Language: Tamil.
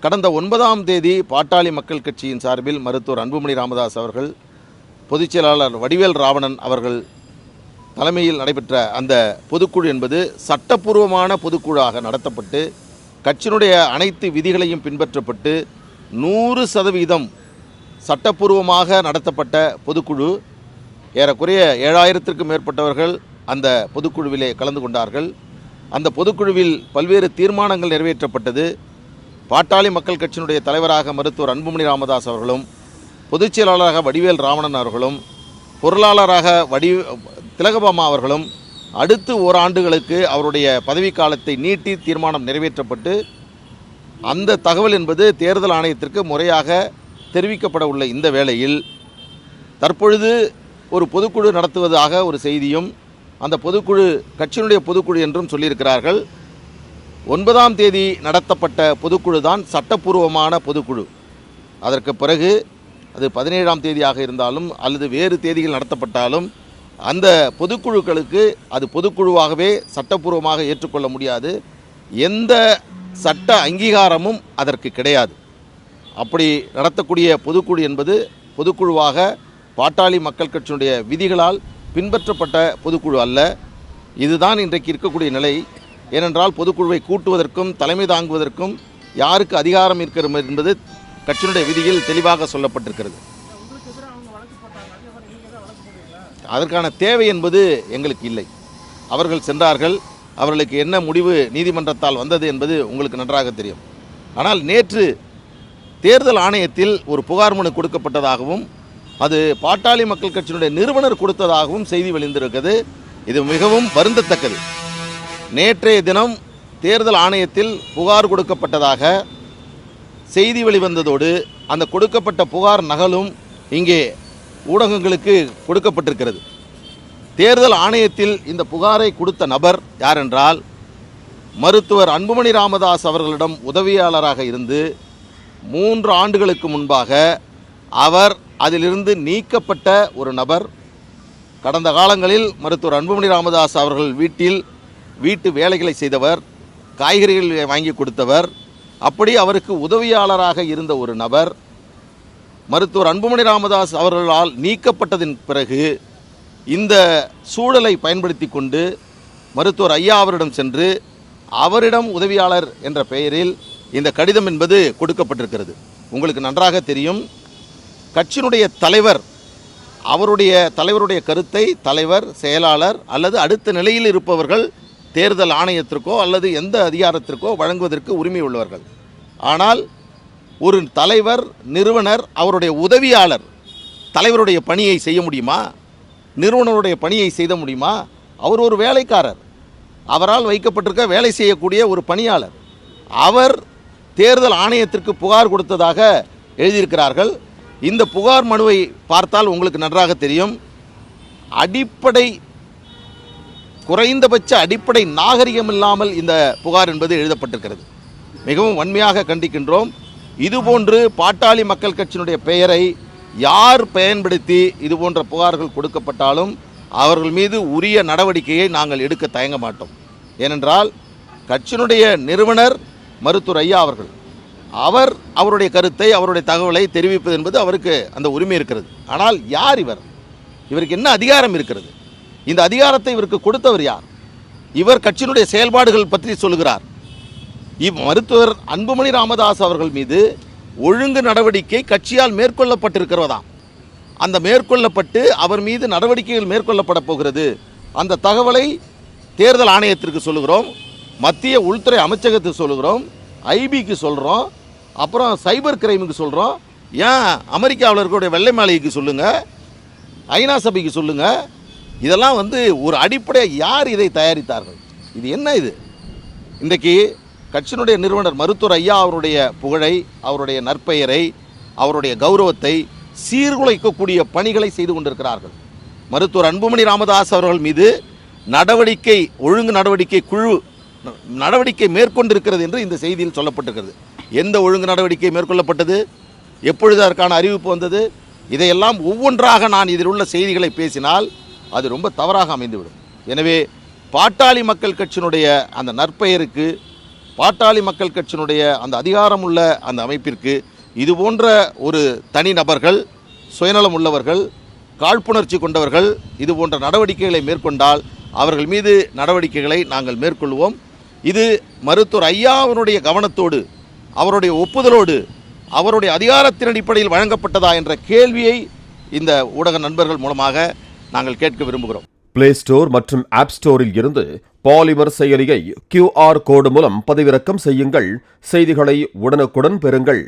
கடந்த 9ஆம் தேதி பாட்டாளி மக்கள் கட்சியின் சார்பில் மருத்துவர் அன்புமணி ராமதாஸ் அவர்கள், பொதுச் செயலாளர் வடிவேல் ராவணன் அவர்கள் தலைமையில் நடைபெற்ற அந்த பொதுக்குழு என்பது சட்டப்பூர்வமான பொதுக்குழுவாக நடத்தப்பட்டு கட்சியினுடைய அனைத்து விதிகளையும் பின்பற்றப்பட்டு 100% சட்டப்பூர்வமாக நடத்தப்பட்ட பொதுக்குழு. ஏறக்குறைய 7000த்திற்கும் மேற்பட்டவர்கள் அந்த பொதுக்குழுவிலே கலந்து கொண்டார்கள். அந்த பொதுக்குழுவில் பல்வேறு தீர்மானங்கள் நிறைவேற்றப்பட்டது. பாட்டாளி மக்கள் கட்சியினுடைய தலைவராக மருத்துவர் அன்புமணி ராமதாஸ் அவர்களும், பொதுச் செயலாளராக வடிவேல் ராவணன் அவர்களும், பொருளாளராக திலகபாமா அவர்களும் அடுத்து ஓராண்டுகளுக்கு அவருடைய பதவிக்காலத்தை நீட்டி தீர்மானம் நிறைவேற்றப்பட்டு அந்த தகவல் என்பது தேர்தல் ஆணையத்திற்கு முறையாக தெரிவிக்கப்பட உள்ள இந்த வேளையில் தற்பொழுது ஒரு பொதுக்குழு நடத்துவதாக ஒரு செய்தியும், அந்த பொதுக்குழு கட்சியினுடைய பொதுக்குழு என்றும் சொல்லியிருக்கிறார்கள். 9ஆம் தேதி நடத்தப்பட்ட பொதுக்குழு தான் சட்டப்பூர்வமான பொதுக்குழு. அதற்கு பிறகு அது 17ஆம் தேதியாக இருந்தாலும் அல்லது வேறு தேதிகள் நடத்தப்பட்டாலும் அந்த பொதுக்குழுக்களுக்கு அது பொதுக்குழுவாகவே சட்டப்பூர்வமாக ஏற்றுக்கொள்ள முடியாது. எந்த சட்ட அங்கீகாரமும் அதற்கு கிடையாது. அப்படி நடத்தக்கூடிய பொதுக்குழு என்பது பொதுக்குழுவாக பாட்டாளி மக்கள் கட்சியினுடைய விதிகளால் பின்பற்றப்பட்ட பொதுக்குழு அல்ல. இதுதான் இன்றைக்கு இருக்கக்கூடிய நிலை. ஏனென்றால் பொதுக்குழுவை கூட்டுவதற்கும் தலைமை தாங்குவதற்கும் யாருக்கு அதிகாரம் இருக்கிறது என்பது கட்சியினுடைய விதியில் தெளிவாக சொல்லப்பட்டிருக்கிறது. அதற்கான தேவை என்பது எங்களுக்கு இல்லை. அவர்கள் சென்றார்கள். அவர்களுக்கு என்ன முடிவு நீதிமன்றத்தால் வந்தது என்பது உங்களுக்கு நன்றாக தெரியும். ஆனால் நேற்று தேர்தல் ஆணையத்தில் ஒரு புகார் மனு கொடுக்கப்பட்டதாகவும் அது பாட்டாளி மக்கள் கட்சியினுடைய நிறுவனர் கொடுத்ததாகவும் செய்தி வெளிந்திருக்கிறது. இது மிகவும் வருந்தத்தக்கது. நேற்றைய தினம் தேர்தல் ஆணையத்தில் புகார் கொடுக்கப்பட்டதாக செய்தி வெளிவந்ததோடு அந்த கொடுக்கப்பட்ட புகார் நகலும் இங்கே ஊடகங்களுக்கு கொடுக்கப்பட்டிருக்கிறது. தேர்தல் ஆணையத்தில் இந்த புகாரை கொடுத்த நபர் யார் என்றால் மருத்துவர் அன்புமணி ராமதாஸ் அவர்களிடம் உதவியாளராக இருந்து 3 ஆண்டுகளுக்கு முன்பாக அவர் அதிலிருந்து நீக்கப்பட்ட ஒரு நபர். கடந்த காலங்களில் மருத்துவர் அன்புமணி ராமதாஸ் அவர்கள் வீட்டு வேலைகளை செய்தவர், காய்கறிகள் வாங்கி கொடுத்தவர். அப்படி அவருக்கு உதவியாளராக இருந்த ஒரு நபர் மருத்துவர் அன்புமணி ராமதாஸ் அவர்களால் நீக்கப்பட்டதின் பிறகு இந்த சூழலை பயன்படுத்தி கொண்டு மருத்துவர் ஐயா அவரிடம் சென்று அவரிடம் உதவியாளர் என்ற பெயரில் இந்த கடிதம் என்பது கொடுக்கப்பட்டிருக்கிறது. உங்களுக்கு நன்றாக தெரியும், கட்சியினுடைய தலைவர் தலைவருடைய கருத்தை தலைவர், செயலாளர் அல்லது அடுத்த நிலையில் இருப்பவர்கள் தேர்தல் ஆணையத்திற்கோ அல்லது எந்த அதிகாரத்திற்கோ வழங்குவதற்கு உரிமை உள்ளவர்கள். ஆனால் ஒரு தலைவர், நிறுவனர், அவருடைய உதவியாளர் தலைவருடைய பணியை செய்ய முடியுமா? நிறுவனருடைய பணியை செய்த முடியுமா? அவர் ஒரு வேலைக்காரர், அவரால் வைக்கப்பட்டிருக்க வேலை செய்யக்கூடிய ஒரு பணியாளர். அவர் தேர்தல் ஆணையத்திற்கு புகார் கொடுத்ததாக எழுதியிருக்கிறார்கள். இந்த புகார் மனுவை பார்த்தால் உங்களுக்கு நன்றாக தெரியும், குறைந்தபட்ச அடிப்படை நாகரிகம் இல்லாமல் இந்த புகார் என்பது எழுதப்பட்டிருக்கிறது. மிகவும் வன்மையாக கண்டிக்கின்றோம். இதுபோன்று பாட்டாளி மக்கள் கட்சியினுடைய பெயரை யார் பயன்படுத்தி இதுபோன்ற புகார்கள் கொடுக்கப்பட்டாலும் அவர்கள் மீது உரிய நடவடிக்கையை நாங்கள் எடுக்க தயங்க மாட்டோம். ஏனென்றால் கட்சியினுடைய நிறுவனர் மருத்துவர் ஐயா அவர்கள் அவருடைய கருத்தை, அவருடைய தகவலை தெரிவிப்பது என்பது அவருக்கு அந்த உரிமை இருக்கிறது. ஆனால் யார் இவருக்கு என்ன அதிகாரம் இருக்கிறது? இந்த அதிகாரத்தை இவருக்கு கொடுத்தவர் யார்? இவர் கட்சியினுடைய செயல்பாடுகள் பற்றி சொல்கிறார். மருத்துவர் அன்புமணி ராமதாஸ் அவர்கள் மீது ஒழுங்கு நடவடிக்கை கட்சியால் மேற்கொள்ளப்பட்டிருக்கிறதாம். அந்த மேற்கொள்ளப்பட்டு அவர் மீது நடவடிக்கைகள் மேற்கொள்ளப்பட போகிறது. அந்த தகவலை தேர்தல் ஆணையத்திற்கு சொல்லுகிறோம், மத்திய உள்துறை அமைச்சகத்துக்கு சொல்லுகிறோம், ஐபிக்கு சொல்கிறோம், அப்புறம் சைபர் கிரைமுக்கு சொல்கிறோம். ஏன் அமெரிக்காவில் இருக்கக்கூடிய வெள்ளை மாளிகைக்கு சொல்லுங்கள், ஐநா சபைக்கு சொல்லுங்கள். இதெல்லாம் ஒரு அடிப்படையாக யார் இதை தயாரித்தார்கள்? இது என்ன? இது இன்றைக்கு கட்சியினுடைய நிறுவனர் மருத்துவர் ஐயா அவருடைய புகழை, அவருடைய நற்பெயரை, அவருடைய கௌரவத்தை சீர்குலைக்கக்கூடிய பணிகளை செய்து கொண்டிருக்கிறார்கள். மருத்துவர் அன்புமணி ராமதாஸ் அவர்கள் மீது ஒழுங்கு நடவடிக்கை குழு நடவடிக்கை மேற்கொண்டிருக்கிறது என்று இந்த செய்தியில் சொல்லப்பட்டிருக்கிறது. எந்த ஒழுங்கு நடவடிக்கை மேற்கொள்ளப்பட்டது? எப்பொழுது அதற்கான அறிவிப்பு வந்தது? இதையெல்லாம் ஒவ்வொன்றாக நான் இதில் உள்ள செய்திகளை பேசினால் அது ரொம்ப தவறாக அமைந்துவிடும். எனவே பாட்டாளி மக்கள் கட்சியினுடைய அந்த நற்பெயருக்கு, பாட்டாளி மக்கள் கட்சியினுடைய அந்த அதிகாரமுள்ள அந்த அமைப்பிற்கு இது போன்ற ஒரு தனிநபர்கள், சுயநலம் உள்ளவர்கள், காழ்ப்புணர்ச்சி கொண்டவர்கள் இது போன்ற நடவடிக்கைகளை மேற்கொண்டால் அவர்கள் மீது நடவடிக்கைகளை நாங்கள் மேற்கொள்வோம். இது மருத்துவர் ஐயாவினுடைய கவனத்தோடு, அவருடைய ஒப்புதலோடு, அவருடைய அதிகாரத்தின் அடிப்படையில் வழங்கப்பட்டதா என்ற கேள்வியை இந்த ஊடக நண்பர்கள் மூலமாக நாங்கள் கேட்க விரும்புகிறோம். பிளே ஸ்டோர் மற்றும் ஆப் ஸ்டோரில் இருந்து பாலிமர் செயலியை QR கோடு மூலம் பதிவிறக்கம் செய்யுங்கள். செய்திகளை உடனுக்குடன் பெறுங்கள்.